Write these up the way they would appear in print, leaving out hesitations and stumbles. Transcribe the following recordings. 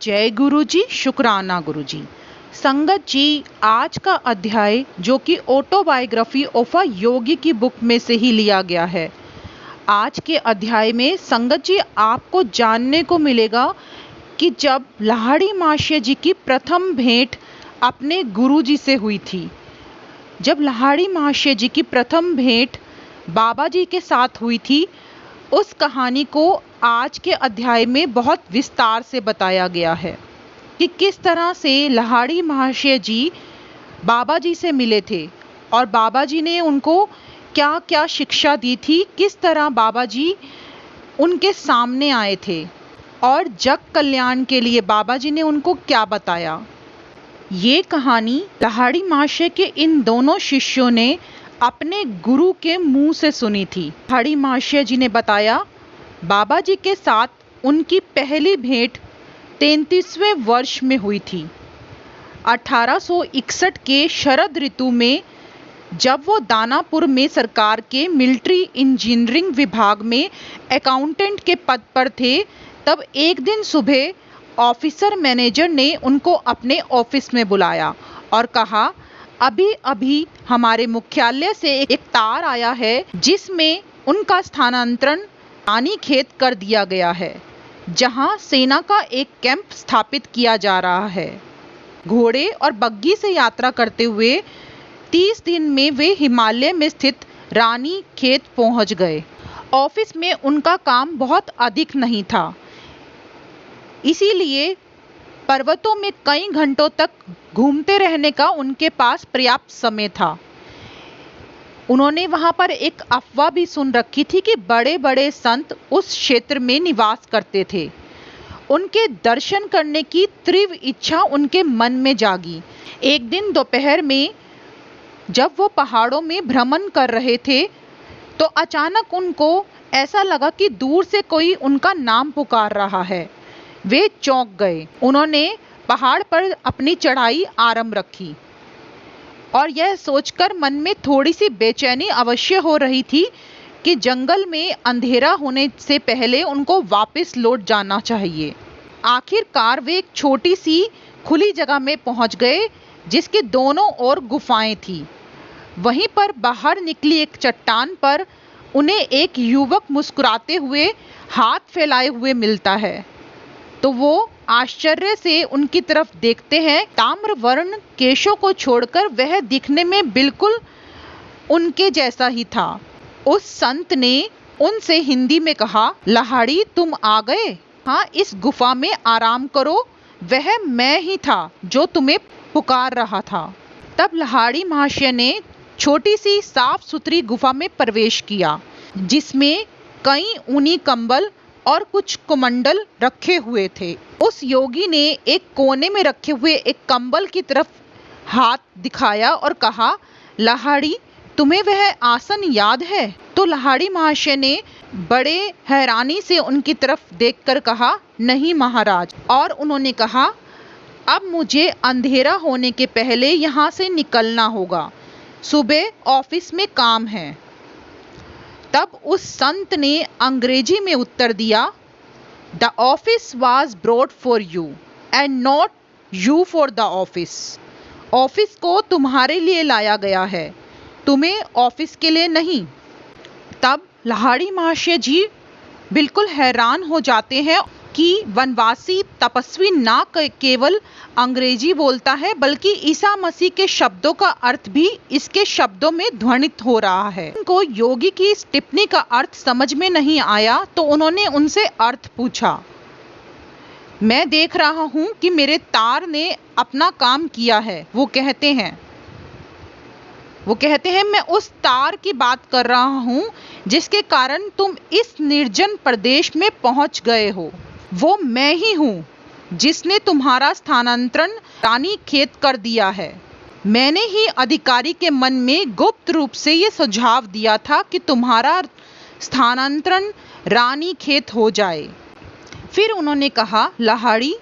जय गुरु जी, शुक्राना गुरु जी। संगत जी, आज का अध्याय जो कि ऑटोबायोग्राफी ऑफ अ योगी की बुक में से ही लिया गया है। आज के अध्याय में संगत जी आपको जानने को मिलेगा कि जब लाहिड़ी महाशय जी की प्रथम भेंट अपने गुरु जी से हुई थी, जब लाहिड़ी महाशय जी की प्रथम भेंट बाबा जी के साथ हुई थी, उस कहानी को आज के अध्याय में बहुत विस्तार से बताया गया है कि किस तरह से लाहिड़ी महाशय जी बाबा जी से मिले थे और बाबा जी ने उनको क्या क्या शिक्षा दी थी, किस तरह बाबा जी उनके सामने आए थे और जग कल्याण के लिए बाबा जी ने उनको क्या बताया। ये कहानी लाहिड़ी महाशय के इन दोनों शिष्यों ने अपने गुरु के मुंह से सुनी थी। लाहिड़ी महाशय जी ने बताया, बाबा जी के साथ उनकी पहली भेंट 33वें वर्ष में हुई थी। 1861 के शरद ऋतु में जब वो दानापुर में सरकार के मिलिट्री इंजीनियरिंग विभाग में अकाउंटेंट के पद पर थे, तब एक दिन सुबह ऑफिसर मैनेजर ने उनको अपने ऑफिस में बुलाया और कहा, अभी अभी हमारे मुख्यालय से एक तार आया है जिसमें उनका स्थानांतरण रानीखेत कर दिया गया है, जहां सेना का एक कैंप स्थापित किया जा रहा है। घोड़े और बग्गी से यात्रा करते हुए 30 दिन में वे हिमालय में स्थित रानीखेत पहुंच गए। ऑफिस में उनका काम बहुत अधिक नहीं था, इसीलिए पर्वतों में कई घंटों तक घूमते रहने का उनके पास पर्याप्त समय था। उन्होंने वहां पर एक अफवाह भी सुन रखी थी कि बड़े बड़े संत उस क्षेत्र में निवास करते थे। उनके दर्शन करने की तीव्र इच्छा उनके मन में जागी। एक दिन दोपहर में जब वो पहाड़ों में भ्रमण कर रहे थे, तो अचानक उनको ऐसा लगा कि दूर से कोई उनका नाम पुकार रहा है। वे चौंक गए। उन्होंने पहाड़ पर अपनी चढ़ाई आरंभ रखी और यह सोचकर मन में थोड़ी सी बेचैनी अवश्य हो रही थी कि जंगल में अंधेरा होने से पहले उनको वापस लौट जाना चाहिए। आखिरकार वे एक छोटी सी खुली जगह में पहुंच गए जिसके दोनों ओर गुफाएं थी। वहीं पर बाहर निकली एक चट्टान पर उन्हें एक युवक मुस्कुराते हुए हाथ फैलाए हुए मिलता है, तो वो आश्चर्य से उनकी तरफ देखते हैं। ताम्र वर्ण केशों को छोड़कर वह दिखने में बिल्कुल उनके जैसा ही था। उस संत ने उनसे हिंदी में कहा, लाहिड़ी तुम आ गए? हाँ, इस गुफा में आराम करो, वह मैं ही था जो तुम्हें पुकार रहा था। तब लाहिड़ी महाशय ने छोटी सी साफ सुथरी गुफा में प्रवेश किया, जिसमें कई ऊनी कंबल और कुछ कुमंडल रखे हुए थे। उस योगी ने एक कोने में रखे हुए एक कंबल की तरफ हाथ दिखाया और कहा, लाहिड़ी तुम्हें वह आसन याद है? तो लाहिड़ी महाशय ने बड़े हैरानी से उनकी तरफ देखकर कहा, नहीं महाराज। और उन्होंने कहा, अब मुझे अंधेरा होने के पहले यहाँ से निकलना होगा, सुबह ऑफिस में काम है। तब उस संत ने अंग्रेजी में उत्तर दिया, the office was brought for you and not you for the office. Office को तुम्हारे लिए लाया गया है, तुम्हें ऑफिस के लिए नहीं। तब लाहिड़ी महाशय जी बिल्कुल हैरान हो जाते हैं कि वनवासी तपस्वी ना केवल अंग्रेजी बोलता है, बल्कि ईसा मसीह के शब्दों का अर्थ भी इसके शब्दों में ध्वनित हो रहा है। उनको योगी की इस टिप्पणी का अर्थ समझ में नहीं आया, तो उन्होंने उनसे अर्थ पूछा। मैं देख रहा हूं कि मेरे तार ने अपना काम किया है, वो कहते हैं मैं उस तार की बात कर रहा हूं जिसके कारण तुम इस निर्जन प्रदेश में पहुंच गए हो। वो मैं ही हूं जिसने तुम्हारा स्थानांतरण रानीखेत कर दिया है। मैंने ही अधिकारी के मन में गुप्त रूप से ये सुझाव दिया था कि तुम्हारा स्थानांतरण रानीखेत हो जाए। फिर उन्होंने कहा, लाहिड़ी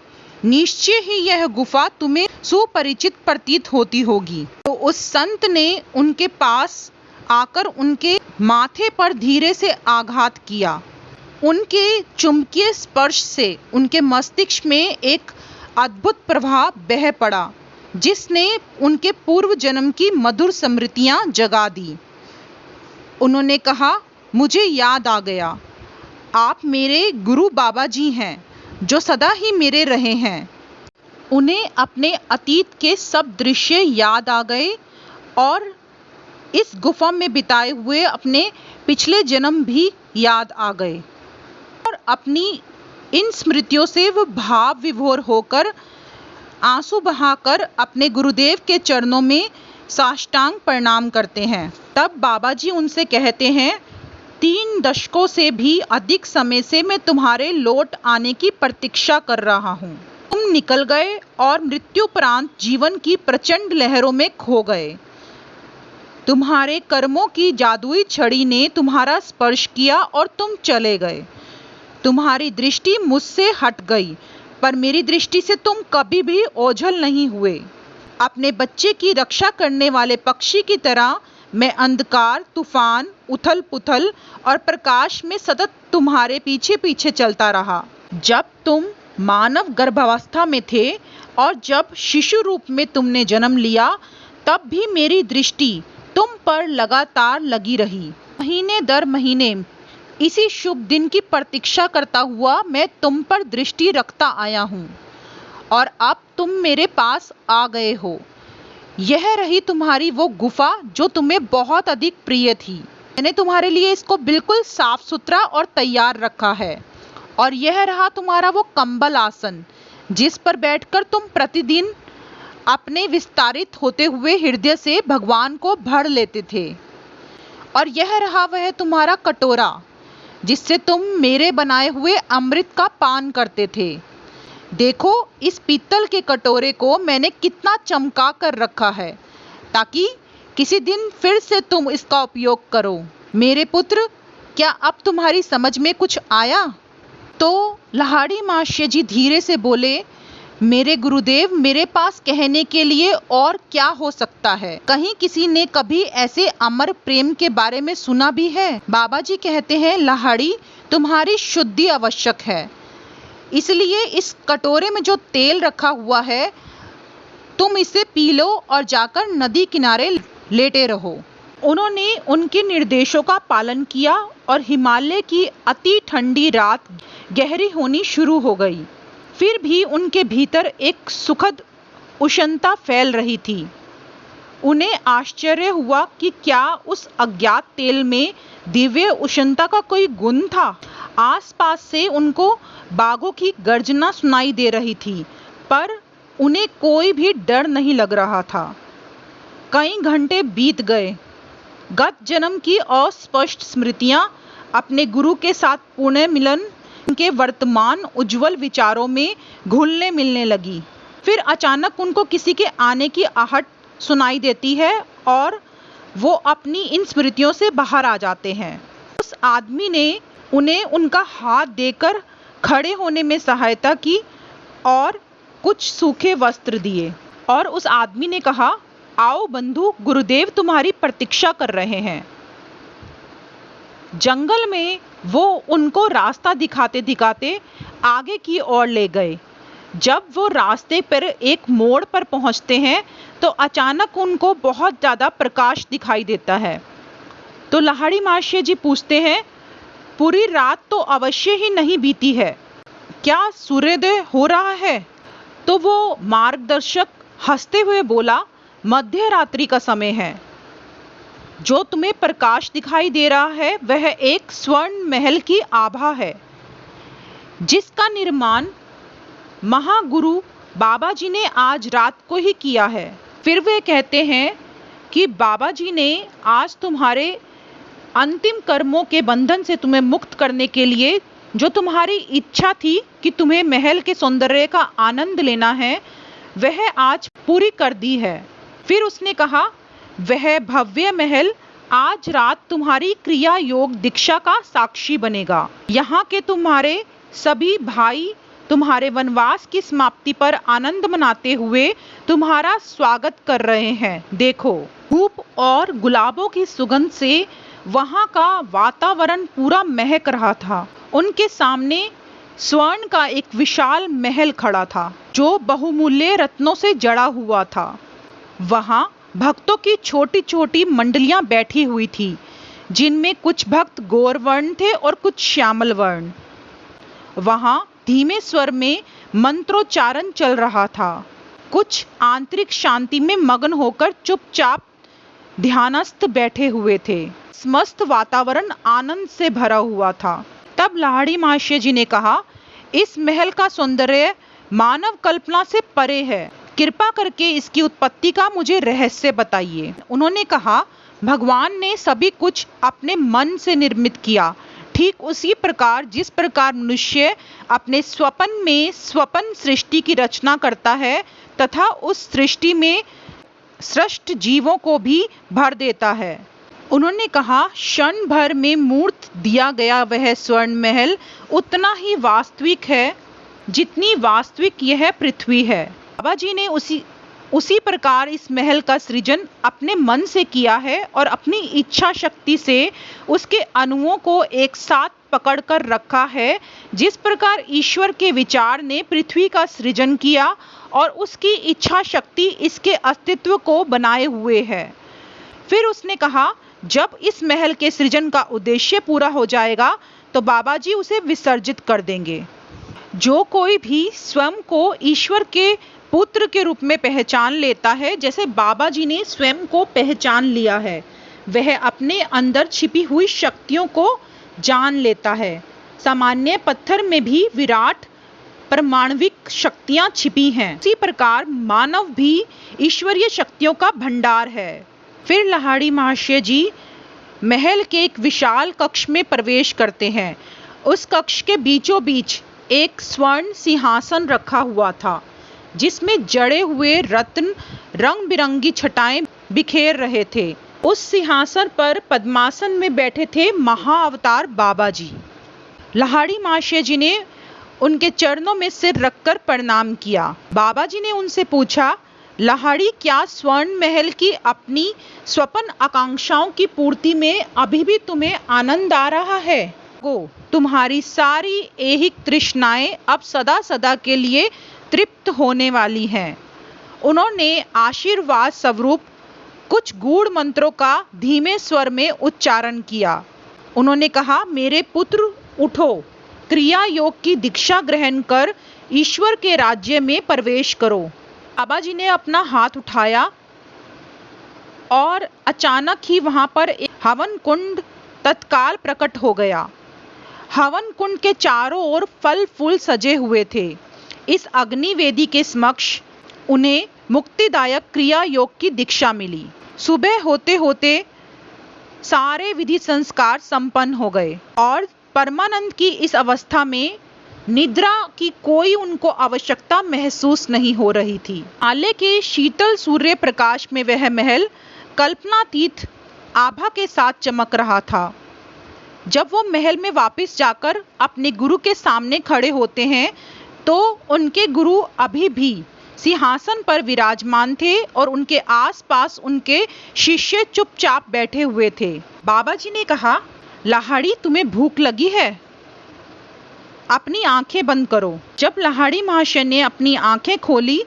निश्चय ही यह गुफा तुम्हें सुपरिचित प्रतीत होती होगी। तो उस संत ने उनके पास आकर उनके माथे पर धीरे से आघात किया। उनके चुंबकीय स्पर्श से उनके मस्तिष्क में एक अद्भुत प्रवाह बह पड़ा, जिसने उनके पूर्व जन्म की मधुर स्मृतियां जगा दी। उन्होंने कहा, मुझे याद आ गया, आप मेरे गुरु बाबा जी हैं, जो सदा ही मेरे रहे हैं। उन्हें अपने अतीत के सब दृश्य याद आ गए और इस गुफा में बिताए हुए अपने पिछले जन्म भी याद आ गए, और अपनी इन स्मृतियों से वो भाव विभोर होकर आंसू बहाकर अपने गुरुदेव के चरणों में साष्टांग प्रणाम करते हैं। तब बाबा जी उनसे कहते हैं, 3 दशकों से भी अधिक समय से मैं तुम्हारे लौट आने की प्रतीक्षा कर रहा हूँ। तुम निकल गए और मृत्युपरांत जीवन की प्रचंड लहरों में खो गए। तुम्हारे कर्मों की जादुई छड़ी ने तुम्हारा स्पर्श किया और तुम चले गए। तुम्हारी दृष्टि मुझसे हट गई, पर मेरी दृष्टि से तुम कभी भी ओझल नहीं हुए। अपने बच्चे की रक्षा करने वाले पक्षी की तरह मैं अंधकार, तूफान, उथल पुथल और प्रकाश में सतत तुम्हारे पीछे पीछे चलता रहा। जब तुम मानव गर्भावस्था में थे और जब शिशु रूप में तुमने जन्म लिया, तब भी मेरी दृष्टि तुम पर लगातार लगी रही। महीने दर महीने इसी शुभ दिन की प्रतीक्षा करता हुआ मैं तुम पर दृष्टि रखता आया हूँ, और अब तुम मेरे पास आ गए हो। यह रही तुम्हारी वो गुफा जो तुम्हें बहुत अधिक प्रिय थी। मैंने तुम्हारे लिए इसको बिल्कुल साफ सुथरा और तैयार रखा है, और यह रहा तुम्हारा वो कंबल आसन, जिस पर बैठकर तुम प्रतिदिन अपने विस्तारित होते हुए हृदय से भगवान को भर लेते थे। और यह रहा वह तुम्हारा कटोरा, जिससे तुम मेरे बनाए हुए अमृत का पान करते थे। देखो, इस पीतल के कटोरे को मैंने कितना चमका कर रखा है, ताकि किसी दिन फिर से तुम इसका उपयोग करो। मेरे पुत्र, क्या अब तुम्हारी समझ में कुछ आया? तो लाहिड़ी महाशय जी धीरे से बोले, मेरे गुरुदेव, मेरे पास कहने के लिए और क्या हो सकता है? कहीं किसी ने कभी ऐसे अमर प्रेम के बारे में सुना भी है? बाबा जी कहते हैं, लाहिड़ी, तुम्हारी शुद्धि आवश्यक है, इसलिए इस कटोरे में जो तेल रखा हुआ है, तुम इसे पी लो और जाकर नदी किनारे लेटे रहो। उन्होंने उनके निर्देशों का पालन किया और हिमालय की अति ठंडी रात गहरी होनी शुरू हो गई। फिर भी उनके भीतर एक सुखद उष्णता फैल रही थी। उन्हें आश्चर्य हुआ कि क्या उस अज्ञात तेल में दिव्य उष्णता का कोई गुण था। आसपास से उनको बाघों की गर्जना सुनाई दे रही थी, पर उन्हें कोई भी डर नहीं लग रहा था। कई घंटे बीत गए। गत जन्म की अस्पष्ट स्मृतियां अपने गुरु के साथ पुनः मिलन उनके वर्तमान उज्जवल विचारों में घुलने मिलने लगी। फिर अचानक उनको किसी के आने की आहट सुनाई देती है और वो अपनी इन स्मृतियों से बाहर आ जाते हैं। उस आदमी ने उन्हें उनका हाथ देकर खड़े होने में सहायता की और कुछ सूखे वस्त्र दिए, और उस आदमी ने कहा, आओ बंधु, गुरुदेव तुम्हारी प्रतीक्षा कर रहे हैं। जंगल में वो उनको रास्ता दिखाते दिखाते आगे की ओर ले गए। जब वो रास्ते पर एक मोड़ पर पहुंचते हैं तो अचानक उनको बहुत ज़्यादा प्रकाश दिखाई देता है। तो लाहिड़ी महाशय जी पूछते हैं, पूरी रात तो अवश्य ही नहीं बीती है, क्या सूर्योदय हो रहा है? तो वो मार्गदर्शक हंसते हुए बोला, मध्य रात्रि का समय है। जो तुम्हें प्रकाश दिखाई दे रहा है वह एक स्वर्ण महल की आभा है, जिसका निर्माण महागुरु बाबा जी ने आज रात को ही किया है। फिर वे कहते हैं कि बाबा जी ने आज तुम्हारे अंतिम कर्मों के बंधन से तुम्हें मुक्त करने के लिए जो तुम्हारी इच्छा थी कि तुम्हें महल के सौंदर्य का आनंद लेना है, वह आज पूरी कर दी है। फिर उसने कहा, वह भव्य महल आज रात तुम्हारी क्रिया योग दीक्षा का साक्षी बनेगा। यहाँ के तुम्हारे सभी भाई तुम्हारे वनवास की समाप्ति पर आनंद मनाते हुए तुम्हारा स्वागत कर रहे हैं। देखो, धूप और गुलाबों की सुगंध से वहाँ का वातावरण पूरा महक रहा था। उनके सामने स्वर्ण का एक विशाल महल खड़ा था जो बहुमूल्य रत्नों से जड़ा हुआ था। वहां भक्तों की छोटी छोटी मंडलियां बैठी हुई थी, जिनमें कुछ भक्त गौरवर्ण थे और कुछ श्यामल वर्ण। वहां धीमे स्वर में मंत्रोच्चारण चल रहा था। कुछ आंतरिक शांति में मग्न होकर चुपचाप ध्यानस्थ बैठे हुए थे। समस्त वातावरण आनंद से भरा हुआ था। तब लाहिड़ी महाशय जी ने कहा, इस महल का सौंदर्य मानव कल्पना से परे है। कृपा करके इसकी उत्पत्ति का मुझे रहस्य बताइए। उन्होंने कहा, भगवान ने सभी कुछ अपने मन से निर्मित किया, ठीक उसी प्रकार जिस प्रकार मनुष्य अपने स्वप्न में स्वप्न सृष्टि की रचना करता है तथा उस सृष्टि में सृष्ट जीवों को भी भर देता है। उन्होंने कहा, क्षण भर में मूर्त दिया गया वह स्वर्ण महल उतना ही वास्तविक है जितनी वास्तविक यह पृथ्वी है। बाबा जी ने उसी प्रकार इस महल का सृजन अपने मन से किया है और अपनी इच्छा शक्ति से उसके अणुओं को एक साथ पकड़कर रखा है। जिस प्रकार ईश्वर के विचार ने पृथ्वी का सृजन किया और उसकी इच्छा शक्ति इसके अस्तित्व को बनाए हुए है। फिर उसने कहा, जब इस महल के सृजन का उद्देश्य पूरा हो जाएगा तो बाबा जी उसे विसर्जित कर देंगे। जो कोई भी स्वयं को ईश्वर के पुत्र के रूप में पहचान लेता है, जैसे बाबा जी ने स्वयं को पहचान लिया है, वह अपने अंदर छिपी हुई शक्तियों को जान लेता है। सामान्य पत्थर में भी विराट परमाणविक शक्तियां छिपी हैं। इसी प्रकार मानव भी ईश्वरीय शक्तियों का भंडार है। फिर लाहिड़ी महाशय जी महल के एक विशाल कक्ष में प्रवेश करते हैं। उस कक्ष के बीचों बीच एक स्वर्ण सिंहासन रखा हुआ था, जिसमें जड़े हुए रत्न रंग बिरंगी छटाएं बिखेर रहे थे। उस सिंहासन पर पद्मासन में बैठे थे महाअवतार बाबा जी। लाहिड़ी महाशय जी ने उनके चरणों में सिर रखकर प्रणाम किया। बाबा जी ने उनसे पूछा, लाहिड़ी, क्या स्वर्ण महल की अपनी स्वप्न आकांक्षाओं की पूर्ति में अभी भी तुम्हें आनंद आ रहा है? तुम्हारी सारी ऐहिक तृष्णाएं अब सदा सदा के लिए तृप्त होने वाली हैं। उन्होंने आशीर्वाद स्वरूप कुछ गूढ़ मंत्रों का धीमे स्वर में उच्चारण किया। उन्होंने कहा, मेरे पुत्र उठो, क्रिया योग की दीक्षा ग्रहण कर ईश्वर के राज्य में प्रवेश करो। बाबा जी ने अपना हाथ उठाया और अचानक ही वहां पर एक हवन कुंड तत्काल प्रकट हो गया। हवन कुंड के चारों ओर फल फूल सजे हुए थे। इस अग्नि वेदी के समक्ष उन्हें मुक्तिदायक क्रिया योग की दीक्षा मिली। सुबह होते होते सारे विधि संस्कार संपन्न हो गए और परमानंद की इस अवस्था में निद्रा की कोई उनको आवश्यकता महसूस नहीं हो रही थी। आले के शीतल सूर्य प्रकाश में वह महल कल्पनातीत आभा के साथ चमक रहा था। जब वो महल में वापस जाकर अपने गुरु के सामने खड़े होते हैं तो उनके गुरु अभी भी सिंहासन पर विराजमान थे और उनके आसपास उनके शिष्य चुपचाप बैठे हुए थे। बाबा जी ने कहा, लाहिड़ी, तुम्हें भूख लगी है? अपनी आंखें बंद करो। जब लाहिड़ी महाशय ने अपनी आंखें खोली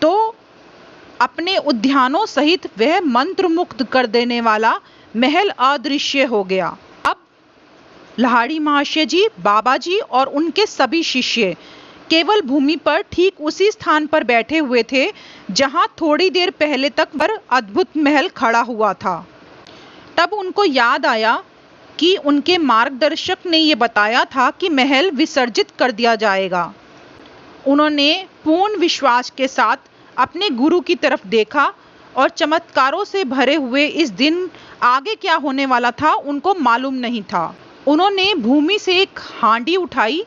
तो अपने उद्यानों सहित वह मंत्रमुग्ध कर देने वाला महल अदृश्य हो गया। अब लाहिड़ी महाशय जी, बाबा जी और उनके सभी शिष्य केवल भूमि पर ठीक उसी स्थान पर बैठे हुए थे जहां थोड़ी देर पहले तक वह अद्भुत महल खड़ा हुआ था। तब उनको याद आया कि उनके मार्गदर्शक ने यह बताया था कि महल विसर्जित कर दिया जाएगा। उन्होंने पूर्ण विश्वास के साथ अपने गुरु की तरफ देखा और चमत्कारों से भरे हुए इस दिन आगे क्या होने वाला था उनको मालूम नहीं था। उन्होंने भूमि से एक हांडी उठाई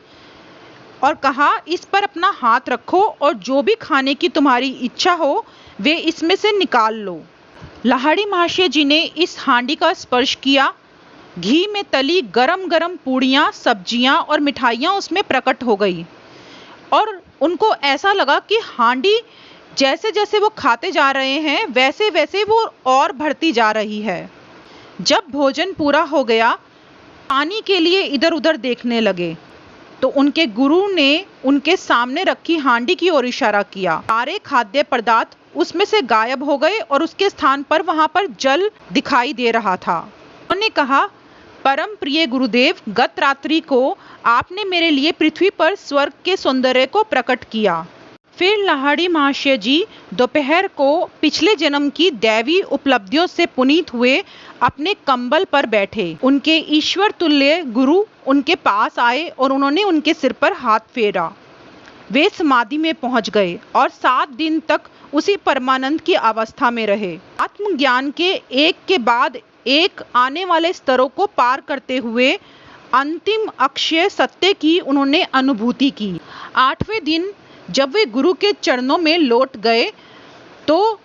और कहा, इस पर अपना हाथ रखो और जो भी खाने की तुम्हारी इच्छा हो वे इसमें से निकाल लो। लाहिड़ी महाशय जी ने इस हांडी का स्पर्श किया। घी में तली गरम गरम पूड़ियाँ, सब्जियाँ और मिठाइयाँ उसमें प्रकट हो गई और उनको ऐसा लगा कि हांडी जैसे जैसे वो खाते जा रहे हैं वैसे वैसे वो और भरती जा रही है। जब भोजन पूरा हो गया, पानी के लिए इधर उधर देखने लगे तो उनके गुरु ने उनके सामने रखी हांडी की ओर इशारा किया। सारे खाद्य पदार्थ उसमें से गायब हो गए और उसके स्थान पर वहां पर जल दिखाई दे रहा था। उन्होंने कहा, परम प्रिय गुरुदेव, गत रात्रि को आपने मेरे लिए पृथ्वी पर स्वर्ग के सौंदर्य को प्रकट किया। फिर लाहिड़ी महाशय जी दोपहर को पिछले जन्म की दैवी उपलब्धियों से पुनीत हुए अपने कंबल पर बैठे। उनके ईश्वर तुल्य गुरु उनके पास आए और उन्होंने उनके सिर पर हाथ फेरा। वे समाधि में पहुंच गए और 7 दिन तक उसी परमानंद की अवस्था में रहे। आत्मज्ञान के एक के बाद एक आने वाले स्तरों को पार करते हुए अंतिम अक्षय सत्य की उन्होंने अनुभूति की। 8वें दिन जब वे गुरु के चरणों में लौट गए तो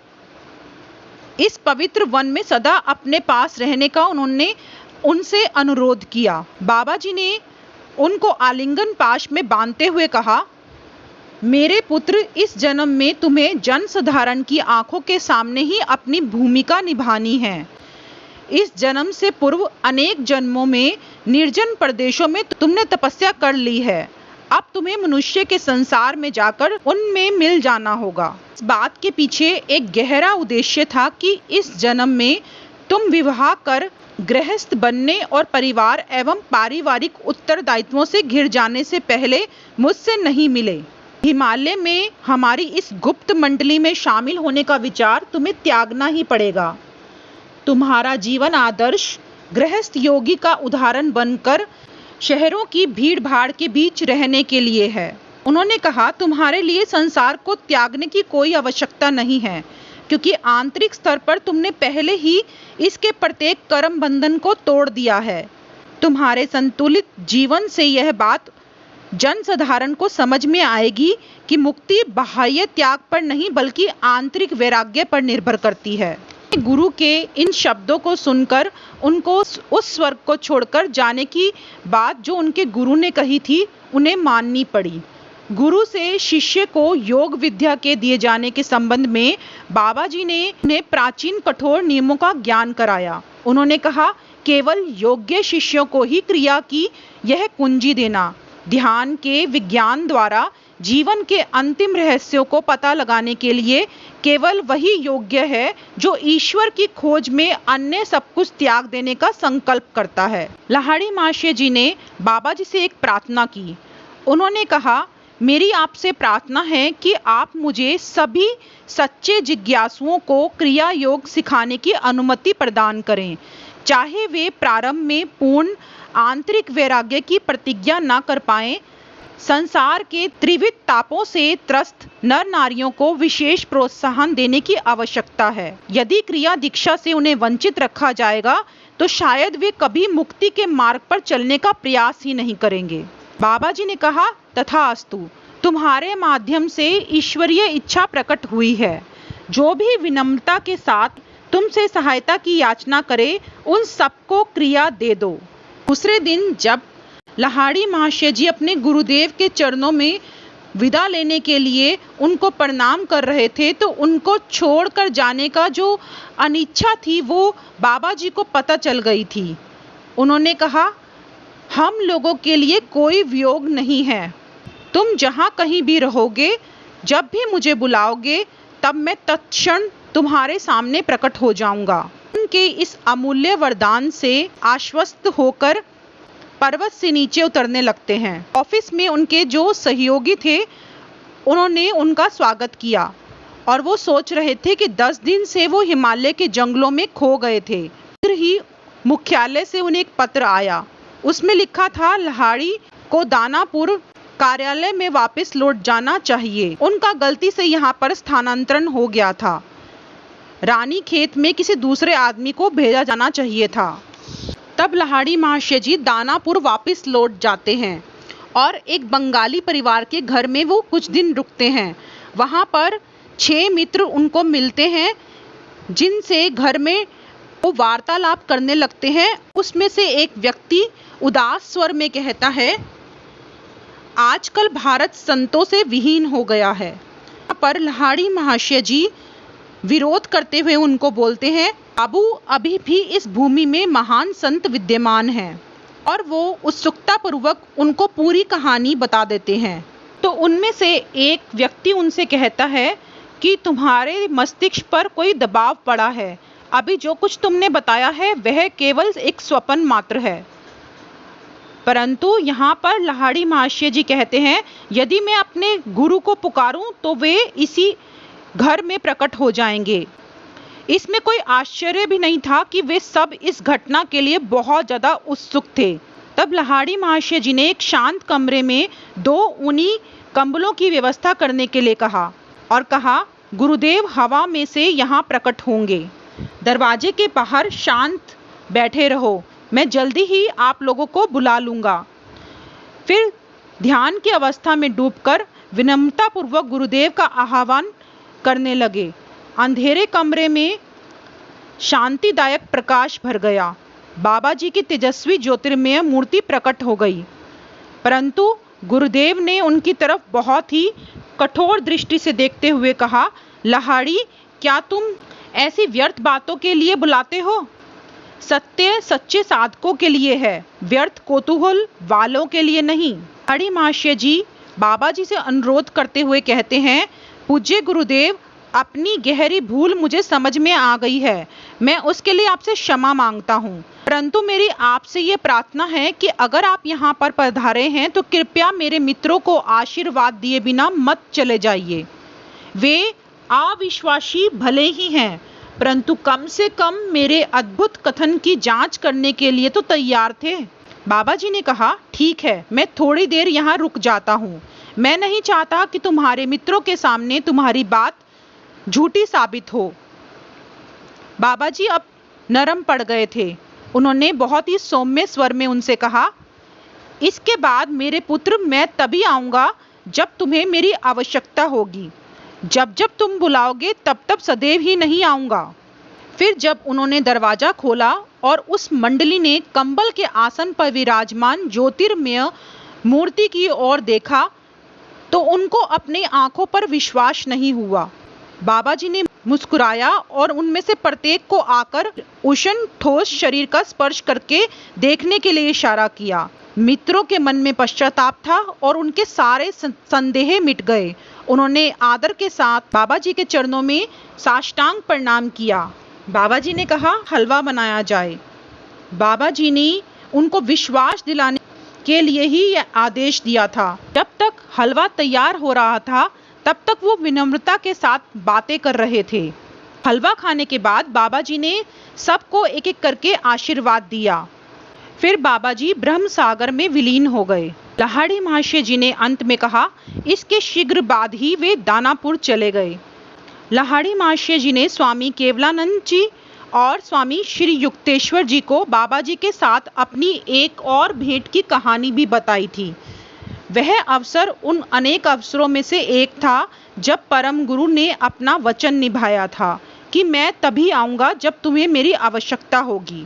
इस पवित्र वन में सदा अपने पास रहने का उन्होंने उनसे अनुरोध किया। बाबा जी ने उनको आलिंगन पाश में बांधते हुए कहा, मेरे पुत्र, इस जन्म में तुम्हें जन साधारण की आंखों के सामने ही अपनी भूमिका निभानी है। इस जन्म से पूर्व अनेक जन्मों में निर्जन प्रदेशों में तुमने तपस्या कर ली है। अब तुम्हें मनुष्य के संसार में जाकर उनमें मिल जाना होगा। इस बात के पीछे एक गहरा उद्देश्य था कि इस जन्म में तुम विवाह कर गृहस्थ बनने और परिवार एवं पारिवारिक उत्तरदायित्वों से घिर जाने से पहले मुझसे नहीं मिले। हिमालय में हमारी इस गुप्त मंडली में शामिल होने का विचार तुम्हें त्यागना ही पड़ेगा। तुम्हारा जीवन आदर्श गृहस्थ योगी का उदाहरण बनकर शहरों की भीड़ भाड़ के बीच रहने के लिए है। उन्होंने कहा, तुम्हारे लिए संसार को त्यागने की कोई आवश्यकता नहीं है, क्योंकि आंतरिक स्तर पर तुमने पहले ही इसके प्रत्येक कर्म बंधन को तोड़ दिया है। तुम्हारे संतुलित जीवन से यह बात जन साधारण को समझ में आएगी कि मुक्ति बाह्य त्याग पर नहीं बल्कि आंतरिक वैराग्य पर निर्भर करती है। गुरु के इन शब्दों को सुनकर उनको उस स्वर्ग को छोड़कर जाने की बात जो उनके गुरु ने कही थी उन्हें माननी पड़ी। गुरु से शिष्य को योग विद्या के दिए जाने के संबंध में बाबा जी ने उन्हें प्राचीन कठोर नियमों का ज्ञान कराया। उन्होंने कहा, केवल योग्य शिष्यों को ही क्रिया की यह कुंजी देना। ध्यान के विज्ञान द्वारा जीवन के अंतिम रहस्यों को पता लगाने के लिए केवल वही योग्य है जो ईश्वर की खोज में अन्य सब कुछ त्याग देने का संकल्प करता है। लाहिड़ी महाशय जी ने बाबा जी से एक प्रार्थना की। उन्होंने कहा, मेरी आपसे प्रार्थना है कि आप मुझे सभी सच्चे जिज्ञासुओं को क्रिया योग सिखाने की अनुमति प्रदान करें, चाहे वे प्रारंभ में पूर्ण आंतरिक वैराग्य की प्रतिज्ञा न कर पाएं। संसार के त्रिविध तापों से त्रस्त नर नारियों को विशेष प्रोत्साहन देने की आवश्यकता है। यदि क्रिया दीक्षा से उन्हें वंचित रखा जाएगा तो शायद वे कभी मुक्ति के मार्ग पर चलने का प्रयास ही नहीं करेंगे। बाबा जी ने कहा, तथास्तु, तुम्हारे माध्यम से ईश्वरीय इच्छा प्रकट हुई है। जो भी विनम्रता के साथ तुमसे सहायता की याचना करे उन सबको क्रिया दे दो। दूसरे दिन जब लाहिड़ी महाशय जी अपने गुरुदेव के चरणों में विदा लेने के लिए उनको प्रणाम कर रहे थे तो उनको छोड़कर जाने का जो अनिच्छा थी वो बाबा जी को पता चल गई थी। उन्होंने कहा, हम लोगों के लिए कोई वियोग नहीं है। तुम जहाँ कहीं भी रहोगे, जब भी मुझे बुलाओगे तब मैं तत्क्षण तुम्हारे सामने प्रकट हो जाऊंगा। उनके इस अमूल्य वरदान से आश्वस्त होकर पर्वत से नीचे उतरने लगते हैं। ऑफिस में उनके जो सहयोगी थे उन्होंने उनका स्वागत किया और वो सोच रहे थे कि 10 दिन से वो हिमालय के जंगलों में खो गए थे। फिर ही मुख्यालय से उन्हें एक पत्र आया। उसमें लिखा था, लाहिड़ी को दानापुर कार्यालय में वापस लौट जाना चाहिए। उनका गलती से यहाँ पर स्थानांतरण हो गया था। रानी खेत में किसी दूसरे आदमी को भेजा जाना चाहिए था। तब लाहिड़ी महाशय जी दानापुर वापस लौट जाते हैं और एक बंगाली परिवार के घर में वो कुछ दिन रुकते हैं। वहाँ पर 6 मित्र उनको मिलते हैं जिनसे घर में वो वार्तालाप करने लगते हैं। उसमें से एक व्यक्ति उदास स्वर में कहता है, आजकल भारत संतों से विहीन हो गया है। पर लाहिड़ी महाशय जी विरोध करते हुए उनको बोलते हैं, बाबू, अभी भी इस भूमि में महान संत विद्यमान हैं। और वो उत्सुकता पूर्वक उनको पूरी कहानी बता देते हैं। तो उनमें से एक व्यक्ति उनसे कहता है कि तुम्हारे मस्तिष्क पर कोई दबाव पड़ा है, अभी जो कुछ तुमने बताया है वह केवल एक स्वप्न मात्र है। परंतु यहाँ पर लाहिड़ी महाशय जी कहते हैं, यदि मैं अपने गुरु को पुकारूं तो वे इसी घर में प्रकट हो जाएंगे। इसमें कोई आश्चर्य भी नहीं था कि वे सब इस घटना के लिए बहुत ज़्यादा उत्सुक थे। तब लाहिड़ी महाशय जी ने एक शांत कमरे में 2 ऊनी कंबलों की व्यवस्था करने के लिए कहा और कहा, गुरुदेव हवा में से यहाँ प्रकट होंगे, दरवाजे के बाहर शांत बैठे रहो, मैं जल्दी ही आप लोगों को बुला लूँगा। फिर ध्यान की अवस्था में डूबकर विनम्रतापूर्वक गुरुदेव का आह्वान करने लगे। अंधेरे कमरे में शांतिदायक प्रकाश भर गया। बाबा जी की तेजस्वी ज्योतिर्मय मूर्ति प्रकट हो गई, परंतु गुरुदेव ने उनकी तरफ बहुत ही कठोर दृष्टि से देखते हुए कहा, लाहिड़ी, क्या तुम ऐसी व्यर्थ बातों के लिए बुलाते हो? सत्य सच्चे साधकों के लिए है, व्यर्थ कौतूहल वालों के लिए नहीं। लाहिड़ी महाशय जी बाबा जी से अनुरोध करते हुए कहते हैं, पूज्य गुरुदेव, अपनी गहरी भूल मुझे समझ में आ गई है, मैं उसके लिए आपसे क्षमा मांगता हूँ। परंतु मेरी आपसे ये प्रार्थना है कि अगर आप यहाँ पर पधारे हैं तो कृपया मेरे मित्रों को आशीर्वाद दिए बिना मत चले जाइए। वे अविश्वासी भले ही हैं, परंतु कम से कम मेरे अद्भुत कथन की जांच करने के लिए तो तैयार थे। बाबा जी ने कहा, ठीक है, मैं थोड़ी देर यहाँ रुक जाता हूँ। मैं नहीं चाहता कि तुम्हारे मित्रों के सामने तुम्हारी बात झूठी साबित हो। बाबा जी अब नरम पड़ गए थे। उन्होंने बहुत ही सौम्य स्वर में उनसे कहा, इसके बाद मेरे पुत्र, मैं तभी आऊँगा जब तुम्हें मेरी आवश्यकता होगी। जब जब तुम बुलाओगे तब तब सदैव ही नहीं आऊँगा। फिर जब उन्होंने दरवाज़ा खोला और उस मंडली ने कंबल के आसन पर विराजमान ज्योतिर्मय मूर्ति की ओर देखा तो उनको अपनी आंखों पर विश्वास नहीं हुआ। बाबा जी ने मुस्कुराया और उनमें से प्रत्येक को आकर उष्ण ठोस शरीर का स्पर्श करके देखने के लिए इशारा किया। मित्रों के मन में पश्चाताप था और उनके सारे संदेह मिट गए। उन्होंने आदर के साथ बाबा जी के चरणों में साष्टांग प्रणाम किया। बाबा जी ने कहा, हलवा बनाया जाए। बाबा जी ने उनको विश्वास दिलाने के लिए ही यह आदेश दिया था। जब तक हलवा तैयार हो रहा था तब तक वो विनम्रता के साथ बातें कर रहे थे। हलवा खाने के बाद बाबा जी ने सबको एक एक करके आशीर्वाद दिया। फिर बाबा जी ब्रह्म सागर में विलीन हो गए। लाहिड़ी महाशय जी ने अंत में कहा, इसके शीघ्र बाद ही वे दानापुर चले गए। लाहिड़ी महाशय जी ने स्वामी केवलानंद जी और स्वामी श्री युक्तेश्वर जी को बाबा जी के साथ अपनी एक और भेंट की कहानी भी बताई थी। वह अवसर उन अनेक अवसरों में से एक था जब परम गुरु ने अपना वचन निभाया था कि मैं तभी आऊँगा जब तुम्हें मेरी आवश्यकता होगी।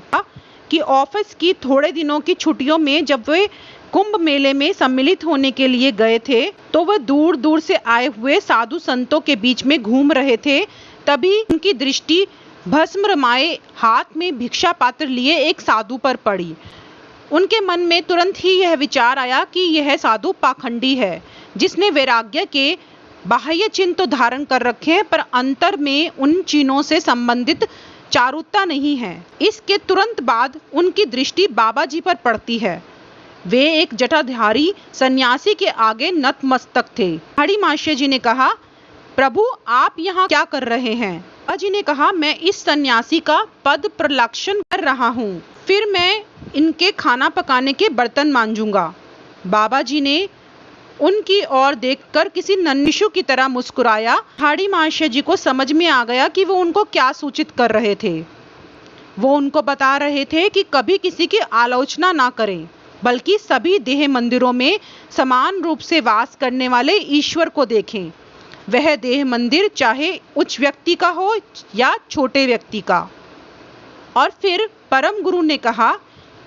कि ऑफिस की थोड़े दिनों की छुट्टियों में जब वे कुंभ मेले में सम्मिलित होने के लिए गए थे तो वह दूर दूर से आए हुए साधु संतों के बीच में घूम रहे थे। तभी उनकी दृष्टि भस्म रमाए हाथ में भिक्षा पात्र लिए एक साधु पर पड़ी। उनके मन में तुरंत ही यह विचार आया कि यह साधु पाखंडी है, जिसने वैराग्य के बाह्य चिन्ह तो धारण कर रखे हैं पर अंतर में उन चिन्हों से संबंधित चारुता नहीं है। इसके तुरंत बाद उनकी दृष्टि बाबा जी पर पड़ती है। वे एक जटाधारी सन्यासी के आगे नतमस्तक थे। लाहिड़ी महाशय जी ने कहा, प्रभु आप यहाँ क्या कर रहे हैं? बाबा जी ने कहा, मैं इस सन्यासी का पद प्रलक्षण कर रहा हूँ, फिर मैं इनके खाना पकाने के बर्तन मांजूंगा। बाबा जी ने उनकी ओर देखकर किसी नन्हिशु की तरह मुस्कुराया। लाहिड़ी महाशय जी को समझ में आ गया कि वो उनको क्या सूचित कर रहे थे। वो उनको बता रहे थे कि कभी किसी की आलोचना ना करें, बल्कि सभी देह मंदिरों में समान रूप से वास करने वाले ईश्वर को देखें। वह देह मंदिर चाहे उच्च व्यक्ति का हो या छोटे व्यक्ति का। और फिर परम गुरु ने कहा,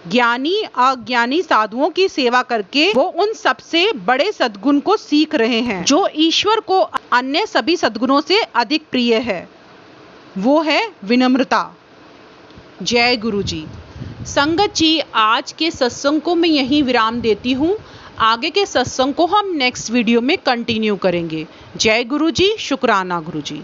ज्ञानी अज्ञानी साधुओं की सेवा करके वो उन सबसे बड़े सद्गुण को सीख रहे हैं जो ईश्वर को अन्य सभी सद्गुणों से अधिक प्रिय है। वो है विनम्रता। जय गुरु जी। संगत जी, आज के सत्संग को मैं यहीं विराम देती हूँ। आगे के सत्संग को हम नेक्स्ट वीडियो में कंटिन्यू करेंगे। जय गुरु जी, शुक्राना गुरु जी।